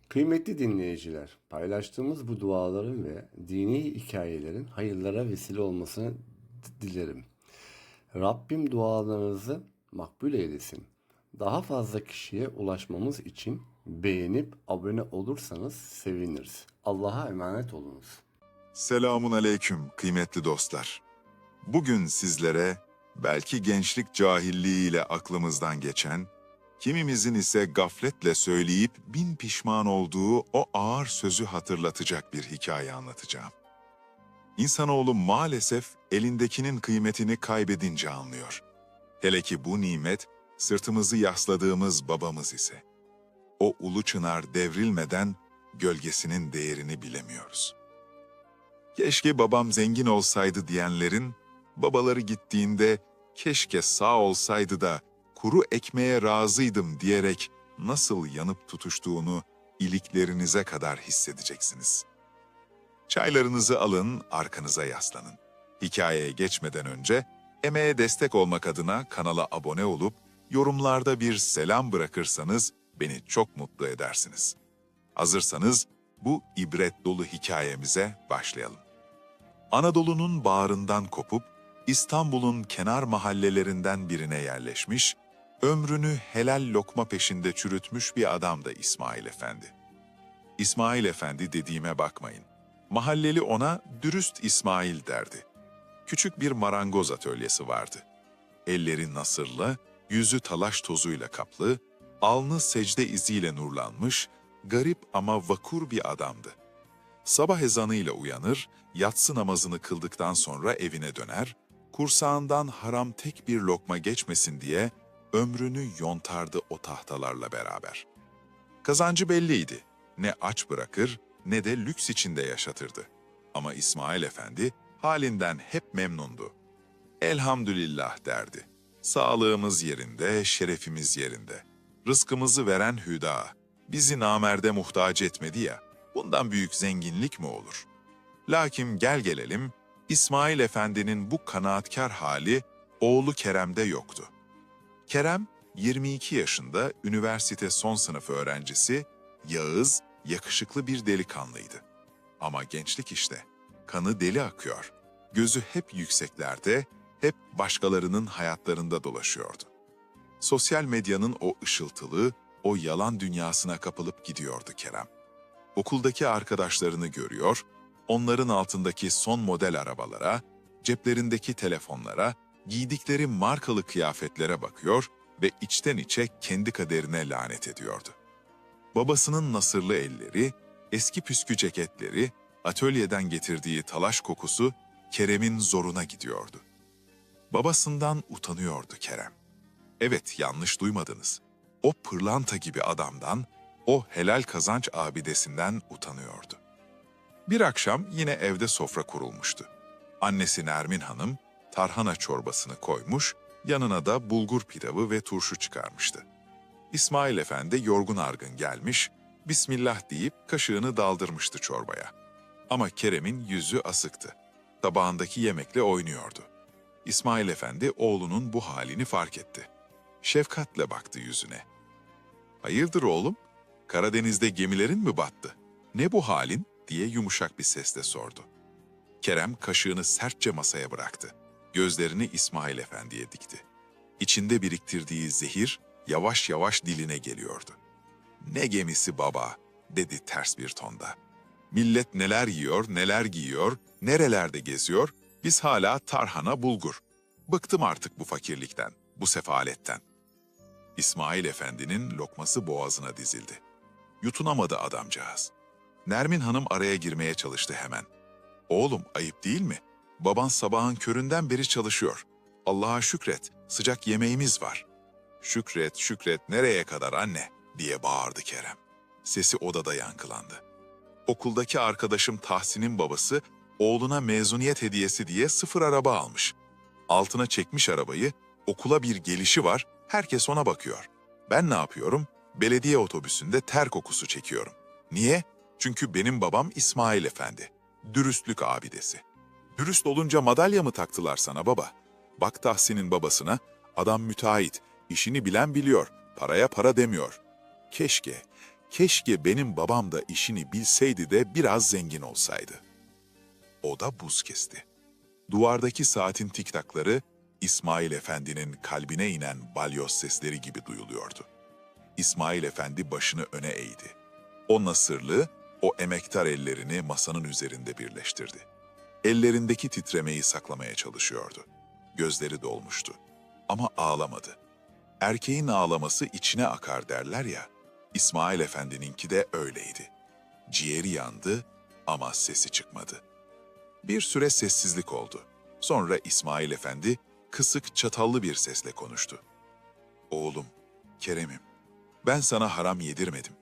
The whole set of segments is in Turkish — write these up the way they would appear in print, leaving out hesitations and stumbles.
Kıymetli dinleyiciler, paylaştığımız bu duaların ve dini hikayelerin hayırlara vesile olmasını dilerim. Rabbim dualarınızı makbul eylesin. Daha fazla kişiye ulaşmamız için beğenip abone olursanız seviniriz. Allah'a emanet olunuz. Selamun aleyküm kıymetli dostlar. Bugün sizlere belki gençlik cahilliğiyle aklımızdan geçen, kimimizin ise gafletle söyleyip bin pişman olduğu o ağır sözü hatırlatacak bir hikaye anlatacağım. İnsanoğlu maalesef elindekinin kıymetini kaybedince anlıyor. Hele ki bu nimet sırtımızı yasladığımız babamız ise. O ulu çınar devrilmeden gölgesinin değerini bilemiyoruz. Keşke babam zengin olsaydı diyenlerin, babaları gittiğinde keşke sağ olsaydı da kuru ekmeğe razıydım diyerek nasıl yanıp tutuştuğunu iliklerinize kadar hissedeceksiniz. Çaylarınızı alın, arkanıza yaslanın. Hikayeye geçmeden önce emeğe destek olmak adına kanala abone olup yorumlarda bir selam bırakırsanız beni çok mutlu edersiniz. Hazırsanız bu ibret dolu hikayemize başlayalım. Anadolu'nun bağrından kopup İstanbul'un kenar mahallelerinden birine yerleşmiş, ömrünü helal lokma peşinde çürütmüş bir adam da İsmail Efendi. İsmail Efendi dediğime bakmayın. Mahalleli ona dürüst İsmail derdi. Küçük bir marangoz atölyesi vardı. Elleri nasırlı, yüzü talaş tozuyla kaplı, alnı secde iziyle nurlanmış, garip ama vakur bir adamdı. Sabah ezanıyla uyanır, yatsı namazını kıldıktan sonra evine döner, kursağından haram tek bir lokma geçmesin diye ömrünü yontardı o tahtalarla beraber. Kazancı belliydi, ne aç bırakır ne de lüks içinde yaşatırdı. Ama İsmail Efendi halinden hep memnundu. Elhamdülillah derdi. Sağlığımız yerinde, şerefimiz yerinde. Rızkımızı veren Hüda, bizi namerde muhtaç etmedi ya, bundan büyük zenginlik mi olur? Lakin gel gelelim, İsmail Efendi'nin bu kanaatkar hali oğlu Kerem'de yoktu. Kerem, 22 yaşında üniversite son sınıf öğrencisi, yağız, yakışıklı bir delikanlıydı. Ama gençlik işte, kanı deli akıyor. Gözü hep yükseklerde, hep başkalarının hayatlarında dolaşıyordu. Sosyal medyanın o ışıltılı, o yalan dünyasına kapılıp gidiyordu Kerem. Okuldaki arkadaşlarını görüyor, onların altındaki son model arabalara, ceplerindeki telefonlara, giydikleri markalı kıyafetlere bakıyor ve içten içe kendi kaderine lanet ediyordu. Babasının nasırlı elleri, eski püskü ceketleri, atölyeden getirdiği talaş kokusu Kerem'in zoruna gidiyordu. Babasından utanıyordu Kerem. Evet, yanlış duymadınız. O pırlanta gibi adamdan, o helal kazanç abidesinden utanıyordu. Bir akşam yine evde sofra kurulmuştu. Annesi Nermin Hanım tarhana çorbasını koymuş, yanına da bulgur pilavı ve turşu çıkarmıştı. İsmail Efendi yorgun argın gelmiş, Bismillah deyip kaşığını daldırmıştı çorbaya. Ama Kerem'in yüzü asıktı. Tabağındaki yemekle oynuyordu. İsmail Efendi oğlunun bu halini fark etti. Şefkatle baktı yüzüne. "Hayırdır oğlum? Karadeniz'de gemilerin mi battı? Ne bu halin?" diye yumuşak bir sesle sordu. Kerem kaşığını sertçe masaya bıraktı. Gözlerini İsmail Efendi'ye dikti. İçinde biriktirdiği zehir yavaş yavaş diline geliyordu. "Ne gemisi baba?" dedi ters bir tonda. "Millet neler yiyor, neler giyiyor, nerelerde geziyor, biz hala tarhana bulgur. Bıktım artık bu fakirlikten, bu sefaletten." İsmail Efendi'nin lokması boğazına dizildi. Yutunamadı adamcağız. Nermin Hanım araya girmeye çalıştı hemen. "Oğlum, ayıp değil mi? Baban sabahın köründen beri çalışıyor. Allah'a şükret, sıcak yemeğimiz var." "Şükret, şükret, nereye kadar anne?" diye bağırdı Kerem. Sesi odada yankılandı. Okuldaki arkadaşım Tahsin'in babası oğluna mezuniyet hediyesi diye sıfır araba almış. Altına çekmiş arabayı, okula bir gelişi var, herkes ona bakıyor. Ben ne yapıyorum? Belediye otobüsünde ter kokusu çekiyorum. Niye? Çünkü benim babam İsmail Efendi. Dürüstlük abidesi. Dürüst olunca madalya mı taktılar sana baba? Bak Tahsin'in babasına, adam müteahhit, işini bilen biliyor, paraya para demiyor. Keşke, Keşke benim babam da işini bilseydi de biraz zengin olsaydı. O da buz kesti. Duvardaki saatin tiktakları İsmail Efendi'nin kalbine inen balyoz sesleri gibi duyuluyordu. İsmail Efendi başını öne eğdi. O nasırlı, o emektar ellerini masanın üzerinde birleştirdi. Ellerindeki titremeyi saklamaya çalışıyordu. Gözleri dolmuştu. Ama ağlamadı. Erkeğin ağlaması içine akar derler ya, İsmail Efendi'ninki de öyleydi. Ciğeri yandı ama sesi çıkmadı. Bir süre sessizlik oldu. Sonra İsmail Efendi kısık çatallı bir sesle konuştu. Oğlum, Kerem'im, ben sana haram yedirmedim.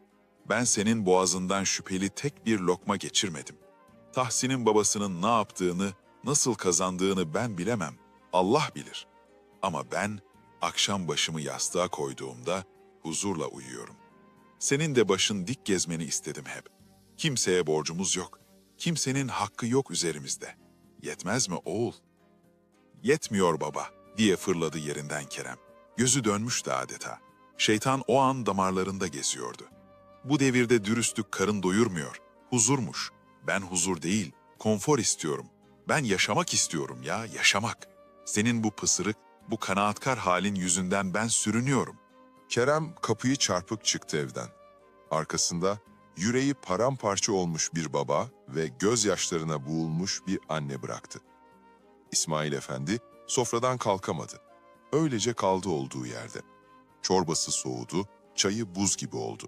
Ben senin boğazından şüpheli tek bir lokma geçirmedim. Tahsin'in babasının ne yaptığını, nasıl kazandığını ben bilemem. Allah bilir. Ama ben akşam başımı yastığa koyduğumda huzurla uyuyorum. Senin de başın dik gezmeni istedim hep. Kimseye borcumuz yok. Kimsenin hakkı yok üzerimizde. Yetmez mi oğul? Yetmiyor baba, diye fırladı yerinden Kerem. Gözü dönmüştü adeta. Şeytan o an damarlarında geziyordu. Bu devirde dürüstlük karın doyurmuyor. Huzurmuş. Ben huzur değil, konfor istiyorum. Ben yaşamak istiyorum ya, yaşamak. Senin bu pısırık, bu kanaatkar halin yüzünden ben sürünüyorum. Kerem kapıyı çarpıp çıktı evden. Arkasında yüreği paramparça olmuş bir baba ve gözyaşlarına boğulmuş bir anne bıraktı. İsmail Efendi sofradan kalkamadı. Öylece kaldı olduğu yerde. Çorbası soğudu, çayı buz gibi oldu.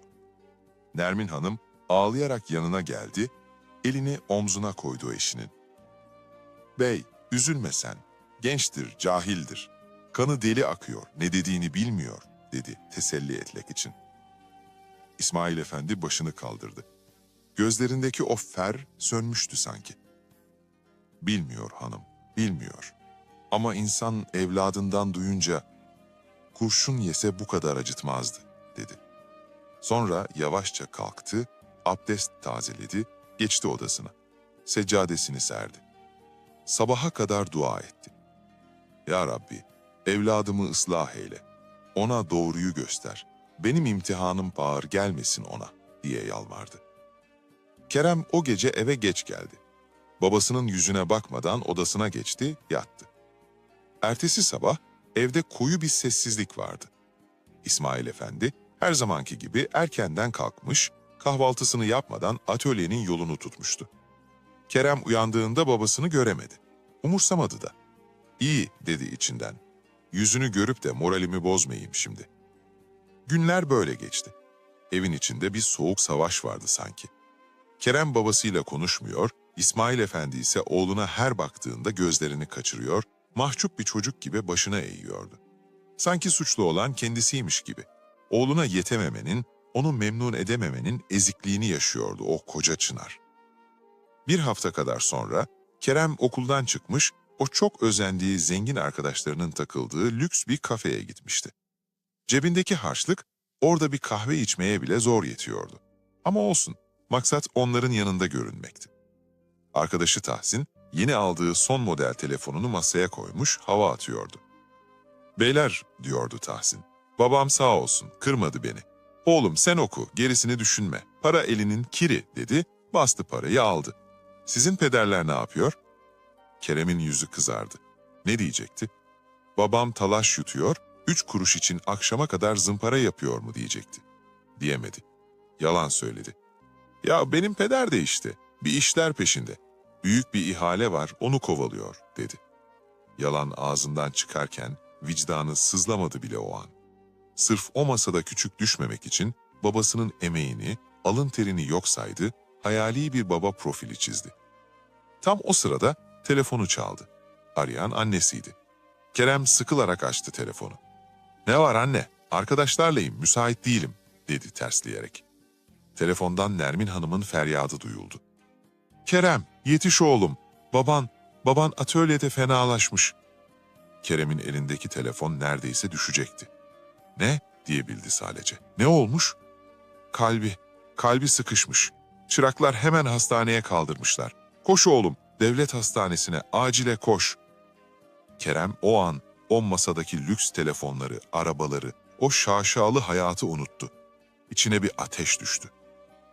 Nermin Hanım ağlayarak yanına geldi, elini omzuna koydu eşinin. "Bey, üzülme sen. Gençtir, cahildir. Kanı deli akıyor, ne dediğini bilmiyor," dedi teselli etmek için. İsmail Efendi başını kaldırdı. Gözlerindeki o fer sönmüştü sanki. "Bilmiyor hanım, bilmiyor. Ama insan evladından duyunca kurşun yese bu kadar acıtmazdı," dedi. Sonra yavaşça kalktı, abdest tazeledi, geçti odasına. Seccadesini serdi. Sabaha kadar dua etti. "Ya Rabbi, evladımı ıslah eyle. Ona doğruyu göster. Benim imtihanım ağır gelmesin ona," diye yalvardı. Kerem o gece eve geç geldi. Babasının yüzüne bakmadan odasına geçti, yattı. Ertesi sabah evde koyu bir sessizlik vardı. İsmail Efendi her zamanki gibi erkenden kalkmış, kahvaltısını yapmadan atölyenin yolunu tutmuştu. Kerem uyandığında babasını göremedi. Umursamadı da. "İyi," dedi içinden. "Yüzünü görüp de moralimi bozmayayım şimdi." Günler böyle geçti. Evin içinde bir soğuk savaş vardı sanki. Kerem babasıyla konuşmuyor, İsmail Efendi ise oğluna her baktığında gözlerini kaçırıyor, mahcup bir çocuk gibi başına eğiyordu. Sanki suçlu olan kendisiymiş gibi. Oğluna yetememenin, onu memnun edememenin ezikliğini yaşıyordu o koca çınar. Bir hafta kadar sonra Kerem okuldan çıkmış, o çok özendiği zengin arkadaşlarının takıldığı lüks bir kafeye gitmişti. Cebindeki harçlık orada bir kahve içmeye bile zor yetiyordu. Ama olsun, maksat onların yanında görünmekti. Arkadaşı Tahsin, yeni aldığı son model telefonunu masaya koymuş, hava atıyordu. "Beyler," diyordu Tahsin, "babam sağ olsun, kırmadı beni. Oğlum sen oku, gerisini düşünme. Para elinin kiri," dedi, bastı parayı aldı. "Sizin pederler ne yapıyor?" Kerem'in yüzü kızardı. Ne diyecekti? "Babam talaş yutuyor, 3 kuruş için akşama kadar zımpara yapıyor mu?" diyecekti. Diyemedi. Yalan söyledi. "Ya benim peder de işte, bir işler peşinde. Büyük bir ihale var, onu kovalıyor," dedi. Yalan ağzından çıkarken vicdanı sızlamadı bile o an. Sırf o masada küçük düşmemek için babasının emeğini, alın terini yok saydı, hayali bir baba profili çizdi. Tam o sırada telefonu çaldı. Arayan annesiydi. Kerem sıkılarak açtı telefonu. "Ne var anne? Arkadaşlarlayım, müsait değilim," dedi tersleyerek. Telefondan Nermin Hanım'ın feryadı duyuldu. "Kerem, yetiş oğlum. Baban atölyede fenalaşmış." Kerem'in elindeki telefon neredeyse düşecekti. "Ne?" diyebildi sadece. "Ne olmuş?" Kalbi sıkışmış. Çıraklar hemen hastaneye kaldırmışlar. "Koş oğlum, devlet hastanesine, acile koş." Kerem o an o masadaki lüks telefonları, arabaları, o şaşalı hayatı unuttu. içine bir ateş düştü.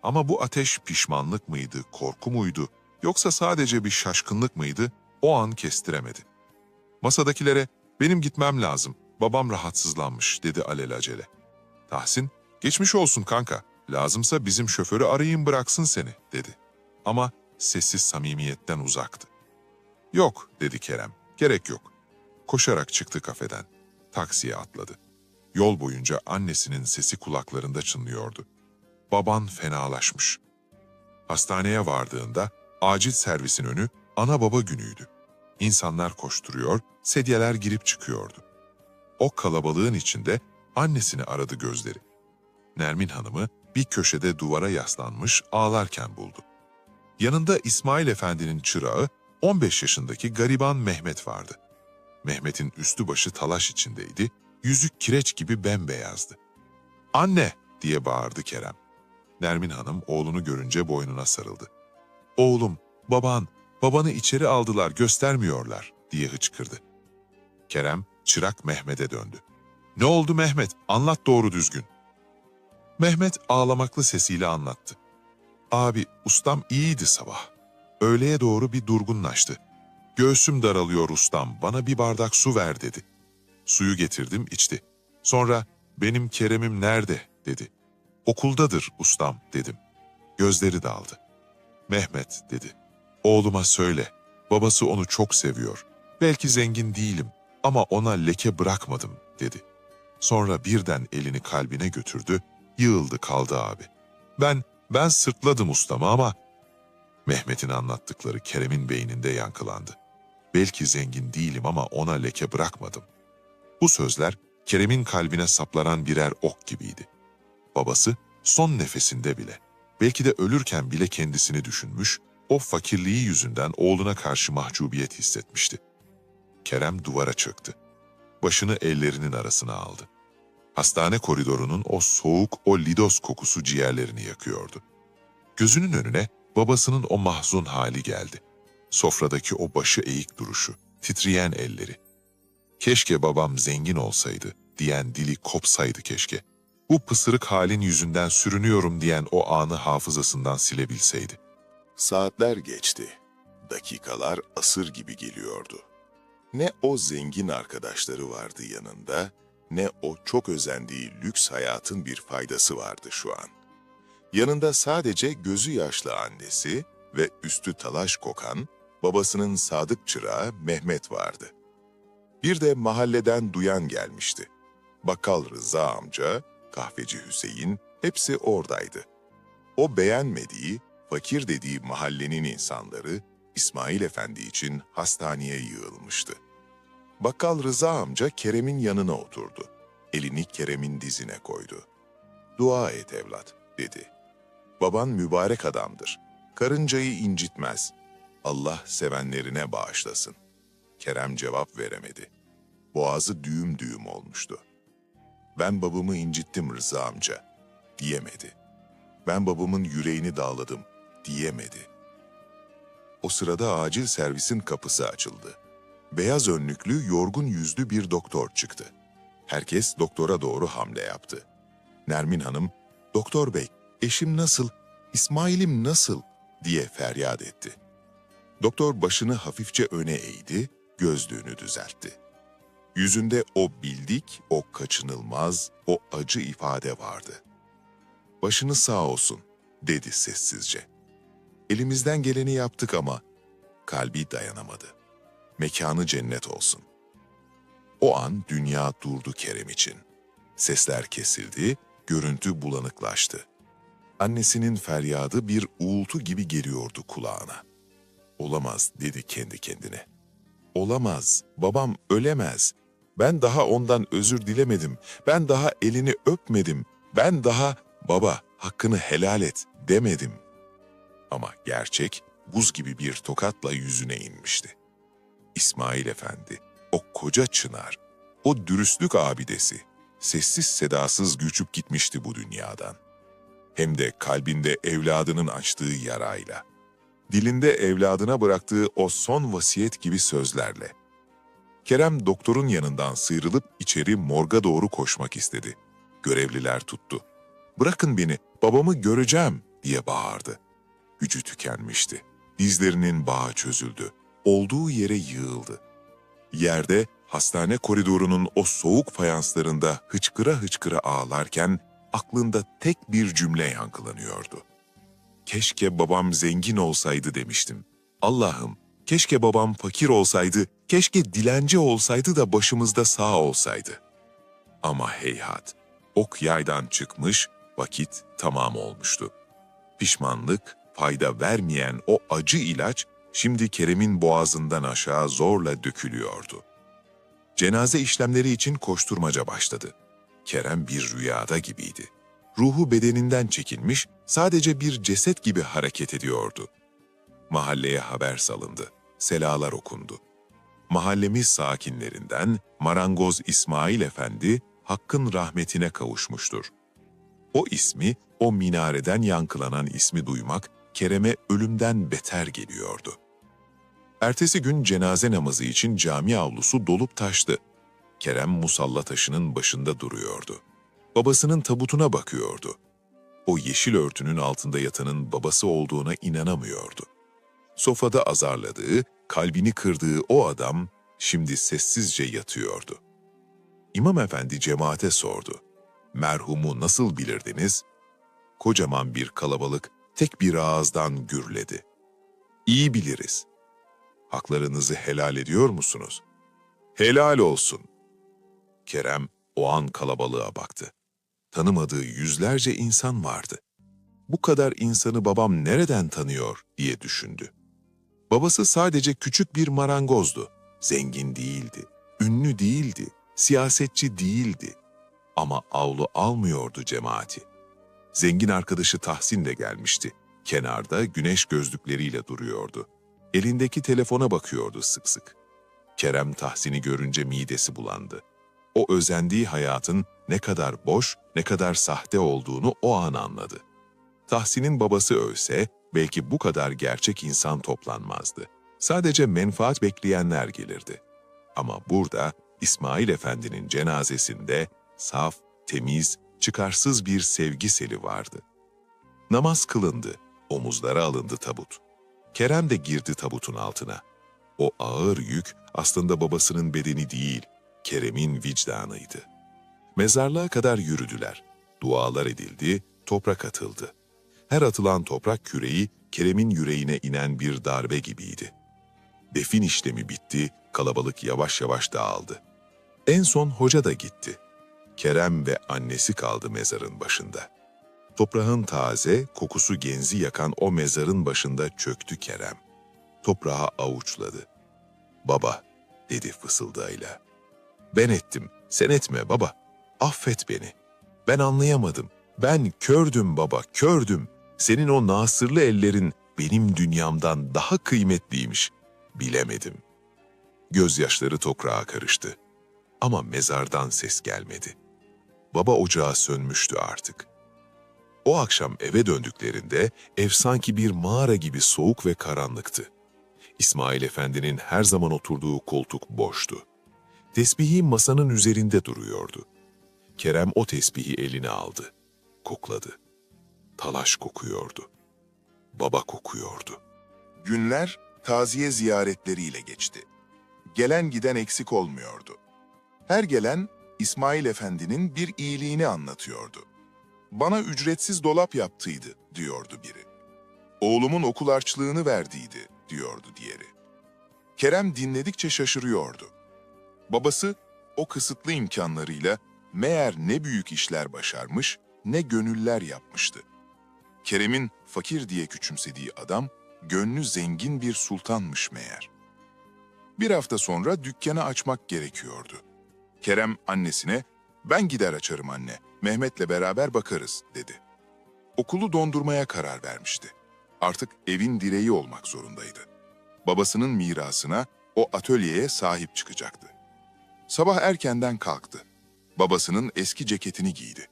Ama bu ateş pişmanlık mıydı, korku muydu, yoksa sadece bir şaşkınlık mıydı, o an kestiremedi. Masadakilere, benim gitmem lazım, babam rahatsızlanmış dedi alelacele. Tahsin, geçmiş olsun kanka, lazımsa bizim şoförü arayayım bıraksın seni dedi. Ama sessiz samimiyetten uzaktı. Yok dedi Kerem, gerek yok. Koşarak çıktı kafeden. Taksiye atladı. Yol boyunca annesinin sesi kulaklarında çınlıyordu. Baban fenalaşmış. Hastaneye vardığında acil servisin önü ana baba günüydü. İnsanlar koşturuyor, sedyeler girip çıkıyordu. O kalabalığın içinde annesini aradı gözleri. Nermin Hanım'ı bir köşede duvara yaslanmış ağlarken buldu. Yanında İsmail Efendi'nin çırağı 15 yaşındaki gariban Mehmet vardı. Mehmet'in üstü başı talaş içindeydi, yüzü kireç gibi bembeyazdı. "Anne!" diye bağırdı Kerem. Nermin Hanım oğlunu görünce boynuna sarıldı. "Oğlum, babanı içeri aldılar, göstermiyorlar," diye hıçkırdı. Kerem, çırak Mehmet'e döndü. "Ne oldu Mehmet? Anlat doğru düzgün." Mehmet ağlamaklı sesiyle anlattı. "Abi, ustam iyiydi sabah. Öğleye doğru bir durgunlaştı. Göğsüm daralıyor ustam, bana bir bardak su ver dedi. Suyu getirdim, içti. Sonra, benim Kerem'im nerede dedi. Okuldadır ustam dedim. Gözleri daldı. Mehmet dedi. Oğluma söyle, babası onu çok seviyor. Belki zengin değilim ama ona leke bırakmadım dedi. Sonra birden elini kalbine götürdü, yığıldı kaldı abi. Ben sırtladım ustamı ama... Mehmet'in anlattıkları Kerem'in beyninde yankılandı. Belki zengin değilim ama ona leke bırakmadım. Bu sözler Kerem'in kalbine saplanan birer ok gibiydi. Babası son nefesinde bile, belki de ölürken bile kendisini düşünmüş, o fakirliği yüzünden oğluna karşı mahcubiyet hissetmişti. Kerem duvara çöktü. Başını ellerinin arasına aldı. Hastane koridorunun o soğuk, o lidos kokusu ciğerlerini yakıyordu. Gözünün önüne babasının o mahzun hali geldi. Sofradaki o başı eğik duruşu, titreyen elleri. "Keşke babam zengin olsaydı," diyen dili kopsaydı keşke. Bu pısırık halin yüzünden sürünüyorum diyen o anı hafızasından silebilseydi. Saatler geçti. Dakikalar asır gibi geliyordu. Ne o zengin arkadaşları vardı yanında, ne o çok özendiği lüks hayatın bir faydası vardı şu an. Yanında sadece gözü yaşlı annesi ve üstü talaş kokan babasının sadık çırağı Mehmet vardı. Bir de mahalleden duyan gelmişti. Bakkal Rıza amca, kahveci Hüseyin, hepsi oradaydı. O beğenmediği, fakir dediği mahallenin insanları İsmail Efendi için hastaneye yığılmıştı. Bakkal Rıza amca Kerem'in yanına oturdu. Elini Kerem'in dizine koydu. "Dua et evlat," dedi. "Baban mübarek adamdır. Karıncayı incitmez. Allah sevenlerine bağışlasın." Kerem cevap veremedi. Boğazı düğüm düğüm olmuştu. "Ben babamı incittim Rıza amca," diyemedi. "Ben babamın yüreğini dağladım," diyemedi. O sırada acil servisin kapısı açıldı. Beyaz önlüklü, yorgun yüzlü bir doktor çıktı. Herkes doktora doğru hamle yaptı. Nermin Hanım, "Doktor bey, eşim nasıl, İsmail'im nasıl?" diye feryat etti. Doktor başını hafifçe öne eğdi, gözlüğünü düzeltti. Yüzünde o bildik, o kaçınılmaz, o acı ifade vardı. "Başını sağ olsun," dedi sessizce. "Elimizden geleni yaptık ama kalbi dayanamadı. Mekanı cennet olsun." O an dünya durdu Kerem için. Sesler kesildi, görüntü bulanıklaştı. Annesinin feryadı bir uğultu gibi geliyordu kulağına. "Olamaz," dedi kendi kendine. "Olamaz, babam ölemez. Ben daha ondan özür dilemedim. Ben daha elini öpmedim. Ben daha, baba hakkını helal et demedim." Ama gerçek buz gibi bir tokatla yüzüne inmişti. İsmail Efendi, o koca çınar, o dürüstlük abidesi, sessiz sedasız göçüp gitmişti bu dünyadan. Hem de kalbinde evladının açtığı yarayla. Dilinde evladına bıraktığı o son vasiyet gibi sözlerle. Kerem doktorun yanından sıyrılıp içeri morga doğru koşmak istedi. Görevliler tuttu. bırakın beni, babamı göreceğim diye bağırdı. Gücü tükenmişti. Dizlerinin bağı çözüldü. Olduğu yere yığıldı. Yerde, hastane koridorunun o soğuk fayanslarında hıçkıra hıçkıra ağlarken aklında tek bir cümle yankılanıyordu. Keşke babam zengin olsaydı demiştim. Allah'ım, keşke babam fakir olsaydı, keşke dilenci olsaydı da başımızda sağ olsaydı. Ama heyhat, ok yaydan çıkmış, vakit tamam olmuştu. Pişmanlık, fayda vermeyen o acı ilaç, şimdi Kerem'in boğazından aşağı zorla dökülüyordu. Cenaze işlemleri için koşturmaca başladı. Kerem bir rüyada gibiydi. Ruhu bedeninden çekilmiş, sadece bir ceset gibi hareket ediyordu. Mahalleye haber salındı, selalar okundu. Mahallemiz sakinlerinden Marangoz İsmail Efendi, Hakk'ın rahmetine kavuşmuştur. O ismi, o minareden yankılanan ismi duymak, Kerem'e ölümden beter geliyordu. Ertesi gün cenaze namazı için cami avlusu dolup taştı. Kerem musalla taşının başında duruyordu. Babasının tabutuna bakıyordu. O yeşil örtünün altında yatanın babası olduğuna inanamıyordu. Sofada azarladığı, kalbini kırdığı o adam şimdi sessizce yatıyordu. İmam efendi cemaate sordu. Merhumu nasıl bilirdiniz? Kocaman bir kalabalık tek bir ağızdan gürledi. İyi biliriz. Haklarınızı helal ediyor musunuz? Helal olsun. Kerem o an kalabalığa baktı. Tanımadığı yüzlerce insan vardı. Bu kadar insanı babam nereden tanıyor diye düşündü. Babası sadece küçük bir marangozdu. Zengin değildi, ünlü değildi, siyasetçi değildi. Ama avlu almıyordu cemaati. Zengin arkadaşı Tahsin de gelmişti. Kenarda güneş gözlükleriyle duruyordu. Elindeki telefona bakıyordu sık sık. Kerem Tahsin'i görünce midesi bulandı. O özendiği hayatın ne kadar boş, ne kadar sahte olduğunu o an anladı. Tahsin'in babası ölse belki bu kadar gerçek insan toplanmazdı. Sadece menfaat bekleyenler gelirdi. Ama burada İsmail Efendi'nin cenazesinde saf, temiz, çıkarsız bir sevgi seli vardı. Namaz kılındı, omuzlara alındı tabut. Kerem de girdi tabutun altına. O ağır yük aslında babasının bedeni değil, Kerem'in vicdanıydı. Mezarlığa kadar yürüdüler. Dualar edildi, toprak atıldı. Her atılan toprak küreği Kerem'in yüreğine inen bir darbe gibiydi. Defin işlemi bitti, kalabalık yavaş yavaş dağıldı. En son hoca da gitti. Kerem ve annesi kaldı mezarın başında. Toprağın taze, kokusu genzi yakan o mezarın başında çöktü Kerem. Toprağı avuçladı. "Baba," dedi fısıldağıyla. "Ben ettim, sen etme baba. Affet beni. Ben anlayamadım. Ben kördüm baba, kördüm. Senin o nasırlı ellerin benim dünyamdan daha kıymetliymiş. Bilemedim." Gözyaşları toprağa karıştı. Ama mezardan ses gelmedi. Baba ocağı sönmüştü artık. O akşam eve döndüklerinde ev sanki bir mağara gibi soğuk ve karanlıktı. İsmail Efendi'nin her zaman oturduğu koltuk boştu. Tesbihi masanın üzerinde duruyordu. Kerem o tesbihi eline aldı. Kokladı. Talaş kokuyordu. Baba kokuyordu. Günler taziye ziyaretleriyle geçti. Gelen giden eksik olmuyordu. Her gelen İsmail Efendi'nin bir iyiliğini anlatıyordu. "Bana ücretsiz dolap yaptıydı," diyordu biri. "Oğlumun okul harçlığını verdiydi," diyordu diğeri. Kerem dinledikçe şaşırıyordu. Babası o kısıtlı imkanlarıyla meğer ne büyük işler başarmış, ne gönüller yapmıştı. Kerem'in fakir diye küçümsediği adam, gönlü zengin bir sultanmış meğer. Bir hafta sonra dükkanı açmak gerekiyordu. Kerem annesine, "Ben gider açarım anne, Mehmet'le beraber bakarız," dedi. Okulu dondurmaya karar vermişti. Artık evin direği olmak zorundaydı. Babasının mirasına, o atölyeye sahip çıkacaktı. Sabah erkenden kalktı. Babasının eski ceketini giydi.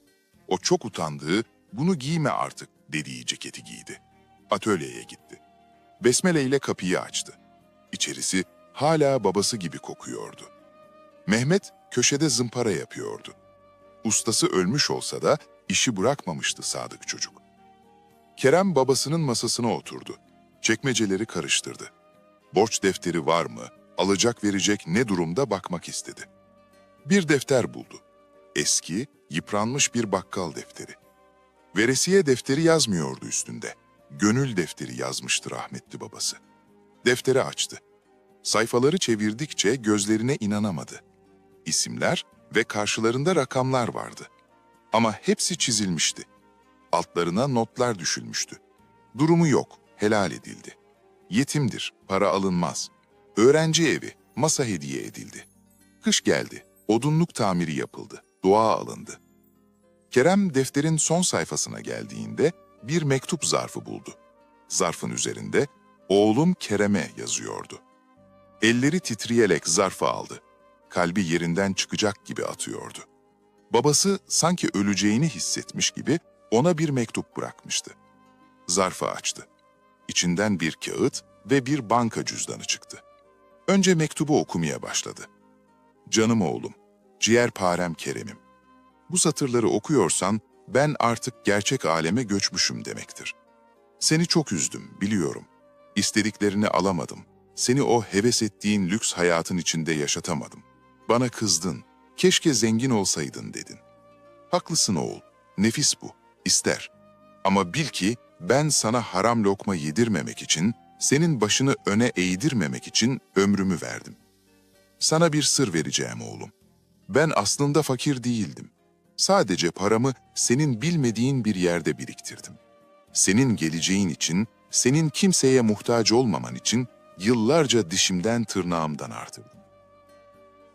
O çok utandığı, "Bunu giyme artık," dediği ceketi giydi. Atölyeye gitti. Besmele ile kapıyı açtı. İçerisi hala babası gibi kokuyordu. Mehmet köşede zımpara yapıyordu. Ustası ölmüş olsa da işi bırakmamıştı sadık çocuk. Kerem babasının masasına oturdu. Çekmeceleri karıştırdı. Borç defteri var mı, alacak verecek ne durumda bakmak istedi. Bir defter buldu. Eski, yıpranmış bir bakkal defteri. Veresiye defteri yazmıyordu üstünde. Gönül defteri yazmıştı rahmetli babası. Defteri açtı. Sayfaları çevirdikçe gözlerine inanamadı. İsimler ve karşılarında rakamlar vardı. Ama hepsi çizilmişti. Altlarına notlar düşülmüştü. Durumu yok, helal edildi. Yetimdir, para alınmaz. Öğrenci evi, masa hediye edildi. Kış geldi, odunluk tamiri yapıldı, dua alındı. Kerem defterin son sayfasına geldiğinde bir mektup zarfı buldu. Zarfın üzerinde "Oğlum Kerem'e" yazıyordu. Elleri titreyerek zarfı aldı. Kalbi yerinden çıkacak gibi atıyordu. Babası sanki öleceğini hissetmiş gibi ona bir mektup bırakmıştı. Zarfı açtı. İçinden bir kağıt ve bir banka cüzdanı çıktı. Önce mektubu okumaya başladı. "Canım oğlum, ciğerparem Kerem'im. Bu satırları okuyorsan ben artık gerçek aleme göçmüşüm demektir. Seni çok üzdüm, biliyorum. İstediklerini alamadım. Seni o heves ettiğin lüks hayatın içinde yaşatamadım. Bana kızdın, keşke zengin olsaydın dedin. Haklısın oğul, nefis bu, ister. Ama bil ki ben sana haram lokma yedirmemek için, senin başını öne eğdirmemek için ömrümü verdim. Sana bir sır vereceğim oğlum. Ben aslında fakir değildim. Sadece paramı senin bilmediğin bir yerde biriktirdim. Senin geleceğin için, senin kimseye muhtaç olmaman için yıllarca dişimden tırnağımdan artırdım."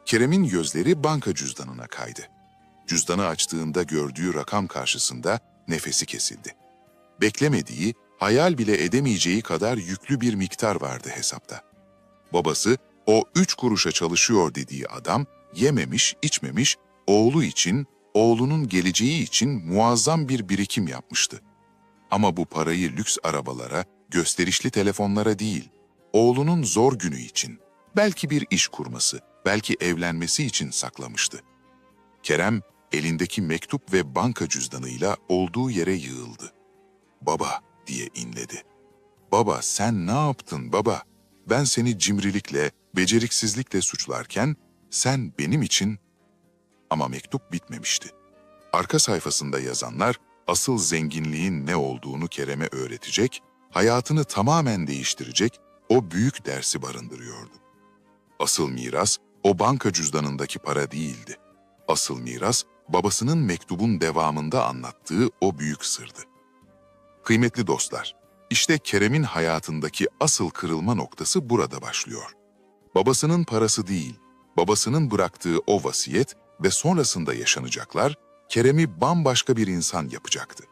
Kerem'in gözleri banka cüzdanına kaydı. Cüzdanı açtığında gördüğü rakam karşısında nefesi kesildi. Beklemediği, hayal bile edemeyeceği kadar yüklü bir miktar vardı hesapta. Babası, o 3 kuruşa çalışıyor dediği adam, yememiş, içmemiş, oğlu için, oğlunun geleceği için muazzam bir birikim yapmıştı. Ama bu parayı lüks arabalara, gösterişli telefonlara değil, oğlunun zor günü için, belki bir iş kurması, belki evlenmesi için saklamıştı. Kerem, elindeki mektup ve banka cüzdanıyla olduğu yere yığıldı. "Baba," diye inledi. "Baba, sen ne yaptın baba? Ben seni cimrilikle, beceriksizlikle suçlarken sen benim için..." Ama mektup bitmemişti. Arka sayfasında yazanlar asıl zenginliğin ne olduğunu Kerem'e öğretecek, hayatını tamamen değiştirecek o büyük dersi barındırıyordu. Asıl miras o banka cüzdanındaki para değildi. Asıl miras babasının mektubun devamında anlattığı o büyük sırdı. Kıymetli dostlar, işte Kerem'in hayatındaki asıl kırılma noktası burada başlıyor. Babasının parası değil, babasının bıraktığı o vasiyet ve sonrasında yaşanacaklar Kerem'i bambaşka bir insan yapacaktı.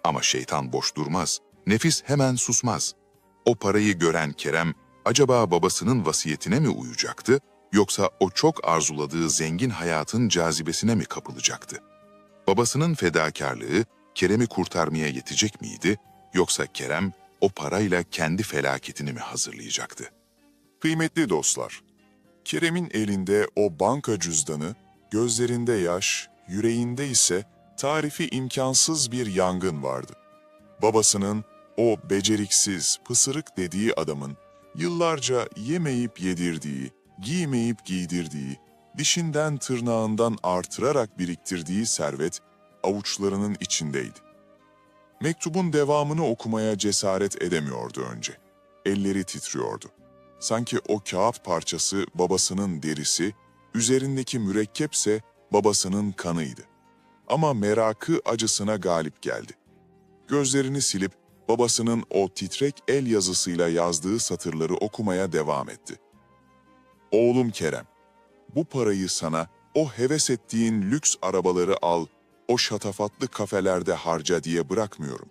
Ama şeytan boş durmaz, nefis hemen susmaz. O parayı gören Kerem, acaba babasının vasiyetine mi uyacaktı, yoksa o çok arzuladığı zengin hayatın cazibesine mi kapılacaktı? Babasının fedakarlığı Kerem'i kurtarmaya yetecek miydi, yoksa Kerem o parayla kendi felaketini mi hazırlayacaktı? Kıymetli dostlar, Kerem'in elinde o banka cüzdanı, gözlerinde yaş, yüreğinde ise tarifi imkansız bir yangın vardı. Babasının o beceriksiz, pısırık dediği adamın yıllarca yemeyip yedirdiği, giymeyip giydirdiği, dişinden tırnağından artırarak biriktirdiği servet avuçlarının içindeydi. Mektubun devamını okumaya cesaret edemiyordu önce. Elleri titriyordu. Sanki o kağıt parçası babasının derisi, üzerindeki mürekkepse babasının kanıydı. Ama merakı acısına galip geldi. Gözlerini silip babasının o titrek el yazısıyla yazdığı satırları okumaya devam etti. "Oğlum Kerem, bu parayı sana o heves ettiğin lüks arabaları al, o şatafatlı kafelerde harca diye bırakmıyorum.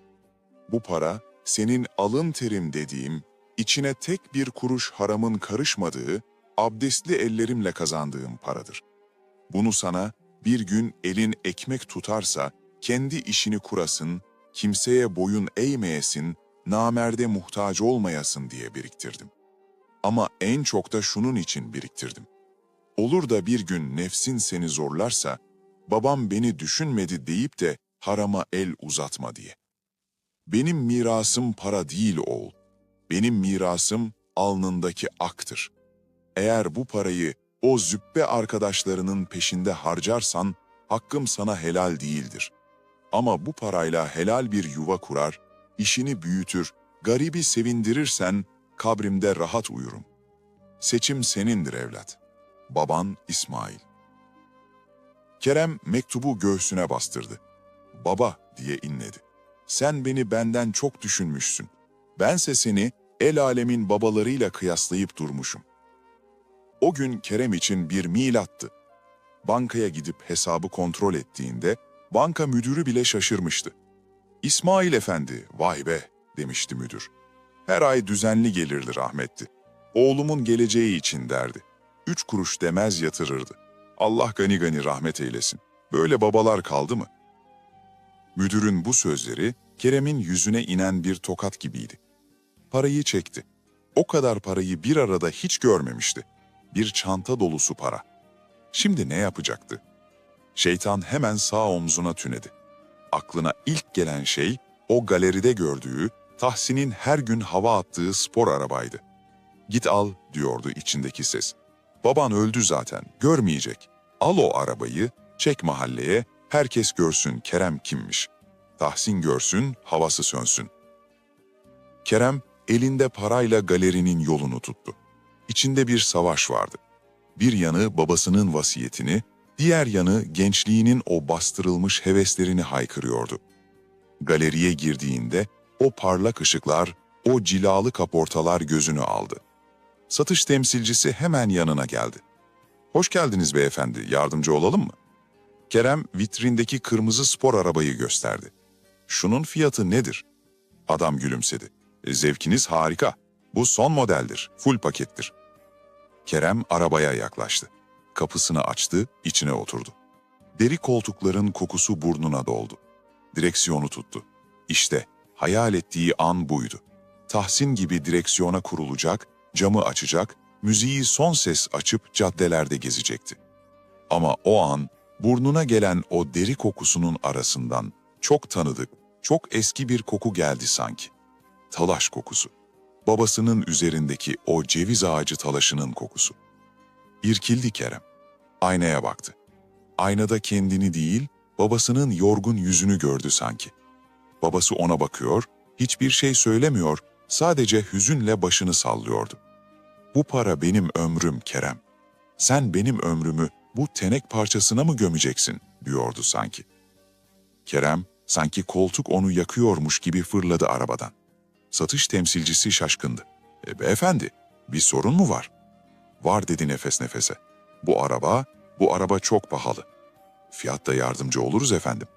Bu para senin alın terim dediğim, içine tek bir kuruş haramın karışmadığı, abdestli ellerimle kazandığım paradır. Bunu sana bir gün elin ekmek tutarsa kendi işini kurasın, kimseye boyun eğmeyesin, namerde muhtaç olmayasın diye biriktirdim. Ama en çok da şunun için biriktirdim. Olur da bir gün nefsin seni zorlarsa, babam beni düşünmedi deyip de harama el uzatma diye. Benim mirasım para değil oğul. Benim mirasım alnındaki aktır. Eğer bu parayı o züppe arkadaşlarının peşinde harcarsan, hakkım sana helal değildir. Ama bu parayla helal bir yuva kurar, işini büyütür, garibi sevindirirsen kabrimde rahat uyurum. Seçim senindir evlat. Baban İsmail. Kerem mektubu göğsüne bastırdı. Baba diye inledi. Sen beni benden çok düşünmüşsün. Bense seni el alemin babalarıyla kıyaslayıp durmuşum. O gün Kerem için bir milattı. Bankaya gidip hesabı kontrol ettiğinde banka müdürü bile şaşırmıştı. İsmail Efendi, vay be demişti müdür. Her ay düzenli gelirdi rahmetli. Oğlumun geleceği için derdi. 3 kuruş demez yatırırdı. Allah gani gani rahmet eylesin. Böyle babalar kaldı mı? Müdürün bu sözleri Kerem'in yüzüne inen bir tokat gibiydi. Parayı çekti. O kadar parayı bir arada hiç görmemişti. Bir çanta dolusu para. Şimdi ne yapacaktı? Şeytan hemen sağ omzuna tünedi. Aklına ilk gelen şey o galeride gördüğü, Tahsin'in her gün hava attığı spor arabaydı. Git al diyordu içindeki ses. Baban öldü zaten, görmeyecek. Al o arabayı, çek mahalleye, herkes görsün Kerem kimmiş. Tahsin görsün, havası sönsün. Kerem elinde parayla galerinin yolunu tuttu. İçinde bir savaş vardı. Bir yanı babasının vasiyetini, diğer yanı gençliğinin o bastırılmış heveslerini haykırıyordu. Galeriye girdiğinde o parlak ışıklar, o cilalı kaportalar gözünü aldı. Satış temsilcisi hemen yanına geldi. "Hoş geldiniz beyefendi, yardımcı olalım mı?" Kerem vitrindeki kırmızı spor arabayı gösterdi. "Şunun fiyatı nedir?" Adam gülümsedi. "Zevkiniz harika. Bu son modeldir, full pakettir." Kerem arabaya yaklaştı. Kapısını açtı, içine oturdu. Deri koltukların kokusu burnuna doldu. Direksiyonu tuttu. İşte hayal ettiği an buydu. Tahsin gibi direksiyona kurulacak, camı açacak, müziği son ses açıp caddelerde gezecekti. Ama o an burnuna gelen o deri kokusunun arasından çok tanıdık, çok eski bir koku geldi sanki. Talaş kokusu. Babasının üzerindeki o ceviz ağacı talaşının kokusu. İrkildi Kerem. Aynaya baktı. Aynada kendini değil, babasının yorgun yüzünü gördü sanki. Babası ona bakıyor, hiçbir şey söylemiyor, sadece hüzünle başını sallıyordu. "Bu para benim ömrüm Kerem. Sen benim ömrümü bu tenek parçasına mı gömeceksin?" diyordu sanki. Kerem sanki koltuk onu yakıyormuş gibi fırladı arabadan. Satış temsilcisi şaşkındı. Beyefendi, bir sorun mu var?" "Var," dedi nefes nefese. Bu araba çok pahalı." "Fiyatta yardımcı oluruz efendim."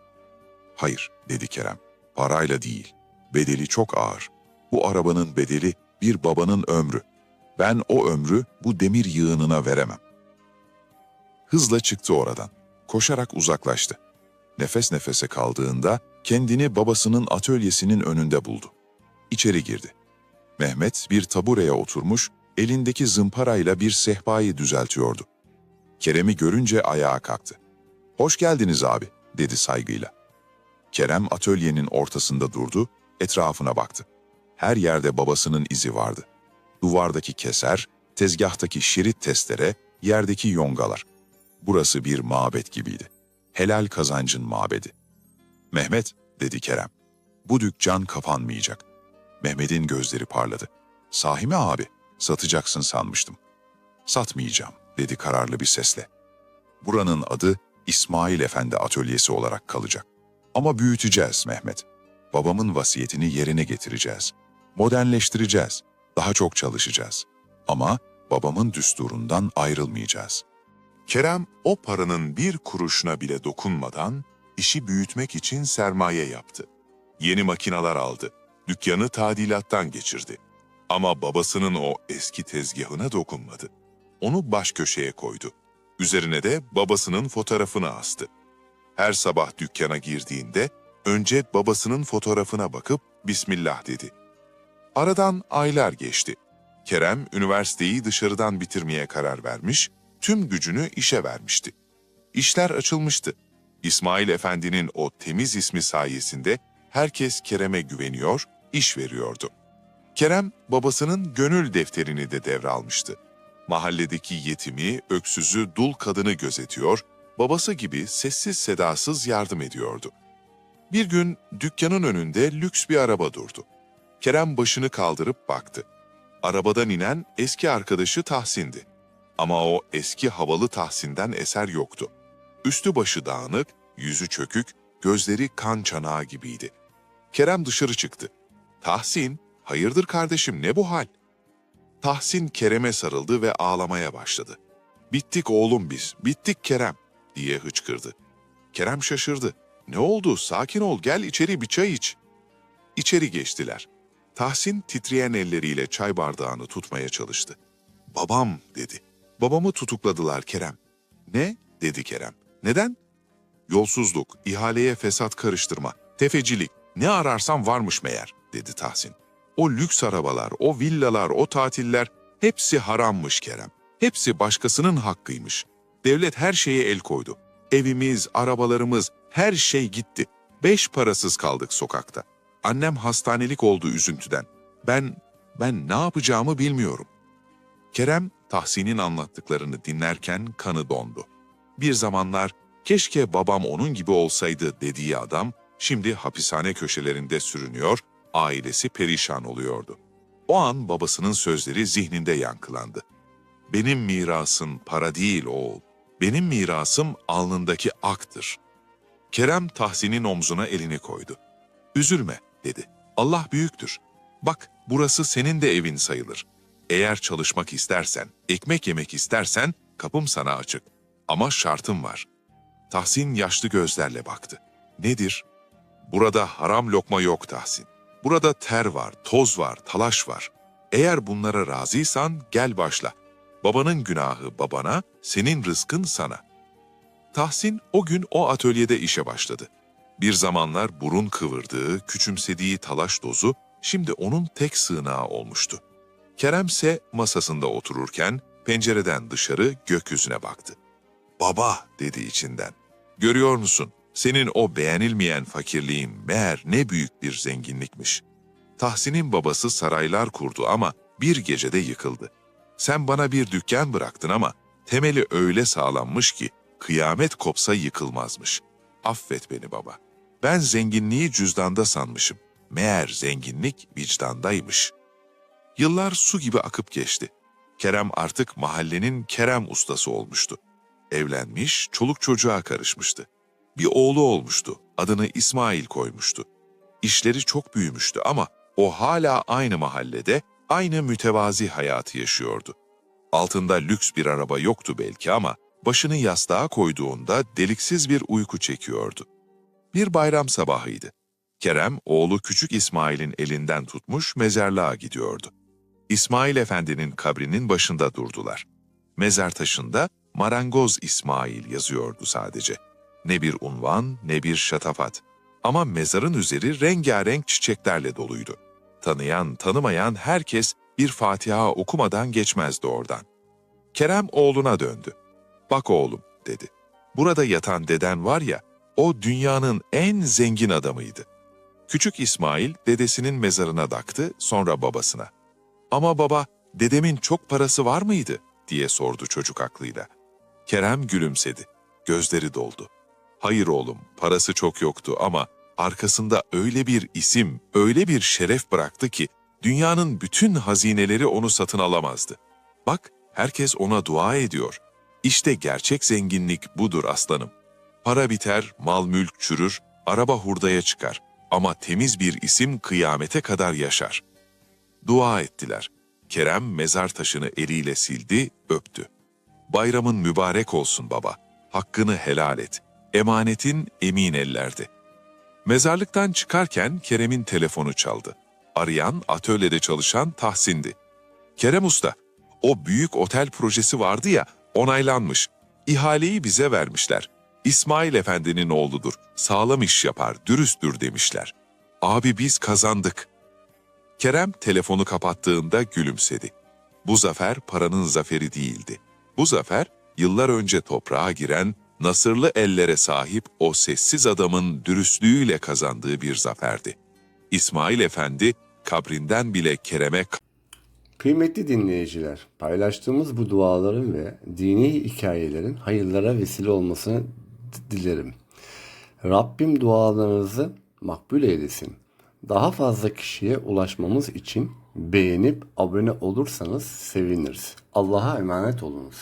"Hayır," dedi Kerem. "Parayla değil, bedeli çok ağır. Bu arabanın bedeli bir babanın ömrü. Ben o ömrü bu demir yığınına veremem." Hızla çıktı oradan. Koşarak uzaklaştı. Nefes nefese kaldığında kendini babasının atölyesinin önünde buldu. İçeri girdi. Mehmet bir tabureye oturmuş, elindeki zımparayla bir sehpayı düzeltiyordu. Kerem'i görünce ayağa kalktı. "Hoş geldiniz abi," dedi saygıyla. Kerem atölyenin ortasında durdu, etrafına baktı. Her yerde babasının izi vardı. Duvardaki keser, tezgahtaki şerit testere, yerdeki yongalar. Burası bir mabet gibiydi. Helal kazancın mabedi. "Mehmet," dedi Kerem. "Bu dükkan kapanmayacak." Mehmet'in gözleri parladı. "Sahi mi abi? Satacaksın sanmıştım." "Satmayacağım," dedi kararlı bir sesle. "Buranın adı İsmail Efendi Atölyesi olarak kalacak. Ama büyüteceğiz Mehmet. Babamın vasiyetini yerine getireceğiz. Modernleştireceğiz. Daha çok çalışacağız. Ama babamın düsturundan ayrılmayacağız." Kerem o paranın bir kuruşuna bile dokunmadan işi büyütmek için sermaye yaptı. Yeni makineler aldı. Dükkanı tadilattan geçirdi. Ama babasının o eski tezgahına dokunmadı. Onu baş köşeye koydu. Üzerine de babasının fotoğrafını astı. Her sabah dükkana girdiğinde önce babasının fotoğrafına bakıp Bismillah dedi. Aradan aylar geçti. Kerem üniversiteyi dışarıdan bitirmeye karar vermiş, tüm gücünü işe vermişti. İşler açılmıştı. İsmail Efendi'nin o temiz ismi sayesinde herkes Kerem'e güveniyor, iş veriyordu. Kerem babasının gönül defterini de devralmıştı. Mahalledeki yetimi, öksüzü, dul kadını gözetiyor, babası gibi sessiz sedasız yardım ediyordu. Bir gün dükkanın önünde lüks bir araba durdu. Kerem başını kaldırıp baktı. Arabadan inen eski arkadaşı Tahsin'di. Ama o eski havalı Tahsin'den eser yoktu. Üstü başı dağınık, yüzü çökük, gözleri kan çanağı gibiydi. Kerem dışarı çıktı. "Tahsin, hayırdır kardeşim, ne bu hal?" Tahsin Kerem'e sarıldı ve ağlamaya başladı. "Bittik oğlum biz, bittik Kerem," diye hıçkırdı. Kerem şaşırdı. "Ne oldu? Sakin ol, gel içeri bir çay iç." İçeri geçtiler. Tahsin titreyen elleriyle çay bardağını tutmaya çalıştı. "Babam," dedi. "Babamı tutukladılar Kerem." "Ne?" dedi Kerem. "Neden?" "Yolsuzluk, ihaleye fesat karıştırma, tefecilik, ne ararsan varmış meğer," dedi Tahsin. "O lüks arabalar, o villalar, o tatiller hepsi harammış Kerem. Hepsi başkasının hakkıymış. Devlet her şeye el koydu. Evimiz, arabalarımız, her şey gitti. 5 parasız kaldık sokakta. Annem hastanelik oldu üzüntüden. Ben ne yapacağımı bilmiyorum." Kerem, Tahsin'in anlattıklarını dinlerken kanı dondu. Bir zamanlar "Keşke babam onun gibi olsaydı," dediği adam, şimdi hapishane köşelerinde sürünüyor, ailesi perişan oluyordu. O an babasının sözleri zihninde yankılandı. "Benim mirasım para değil oğul. Benim mirasım alnındaki aktır." Kerem Tahsin'in omzuna elini koydu. "Üzülme," dedi. "Allah büyüktür. Bak, burası senin de evin sayılır. Eğer çalışmak istersen, ekmek yemek istersen kapım sana açık. Ama şartım var." Tahsin yaşlı gözlerle baktı. "Nedir?" "Burada haram lokma yok Tahsin. Burada ter var, toz var, talaş var. Eğer bunlara razıysan gel başla. Babanın günahı babana, senin rızkın sana." Tahsin o gün o atölyede işe başladı. Bir zamanlar burun kıvırdığı, küçümsediği talaş tozu şimdi onun tek sığınağı olmuştu. Keremse masasında otururken pencereden dışarı gökyüzüne baktı. "Baba," dedi içinden. "Görüyor musun? Senin o beğenilmeyen fakirliğin meğer ne büyük bir zenginlikmiş. Tahsin'in babası saraylar kurdu ama bir gecede yıkıldı. Sen bana bir dükkan bıraktın ama temeli öyle sağlammış ki kıyamet kopsa yıkılmazmış. Affet beni baba. Ben zenginliği cüzdanda sanmışım. Meğer zenginlik vicdandaymış." Yıllar su gibi akıp geçti. Kerem artık mahallenin Kerem ustası olmuştu. Evlenmiş, çoluk çocuğa karışmıştı. Bir oğlu olmuştu, adını İsmail koymuştu. İşleri çok büyümüştü ama o hala aynı mahallede, aynı mütevazi hayatı yaşıyordu. Altında lüks bir araba yoktu belki ama başını yastığa koyduğunda deliksiz bir uyku çekiyordu. Bir bayram sabahıydı. Kerem, oğlu küçük İsmail'in elinden tutmuş mezarlığa gidiyordu. İsmail Efendi'nin kabrinin başında durdular. Mezar taşında Marangoz İsmail yazıyordu sadece. Ne bir unvan, ne bir şatafat. Ama mezarın üzeri rengarenk çiçeklerle doluydu. Tanıyan, tanımayan herkes bir Fatiha okumadan geçmezdi oradan. Kerem oğluna döndü. "Bak oğlum," dedi. "Burada yatan deden var ya, o dünyanın en zengin adamıydı." Küçük İsmail dedesinin mezarına baktı, sonra babasına. "Ama baba, dedemin çok parası var mıydı?" diye sordu çocuk aklıyla. Kerem gülümsedi. Gözleri doldu. "Hayır oğlum, parası çok yoktu ama arkasında öyle bir isim, öyle bir şeref bıraktı ki dünyanın bütün hazineleri onu satın alamazdı. Bak, herkes ona dua ediyor. İşte gerçek zenginlik budur aslanım. Para biter, mal mülk çürür, araba hurdaya çıkar. Ama temiz bir isim kıyamete kadar yaşar." Dua ettiler. Kerem mezar taşını eliyle sildi, öptü. "Bayramın mübarek olsun baba. Hakkını helal et. Emanetin emin ellerde." Mezarlıktan çıkarken Kerem'in telefonu çaldı. Arayan atölyede çalışan Tahsin'di. "Kerem Usta, o büyük otel projesi vardı ya, onaylanmış. İhaleyi bize vermişler. İsmail Efendi'nin oğludur. Sağlam iş yapar, dürüsttür," demişler. "Abi biz kazandık." Kerem telefonu kapattığında gülümsedi. Bu zafer paranın zaferi değildi. Bu zafer yıllar önce toprağa giren, nasırlı ellere sahip o sessiz adamın dürüstlüğüyle kazandığı bir zaferdi. İsmail Efendi kabrinden bile Kerem'e Kıymetli dinleyiciler, paylaştığımız bu duaların ve dini hikayelerin hayırlara vesile olmasını dilerim. Rabbim dualarınızı makbul eylesin. Daha fazla kişiye ulaşmamız için beğenip abone olursanız seviniriz. Allah'a emanet olunuz.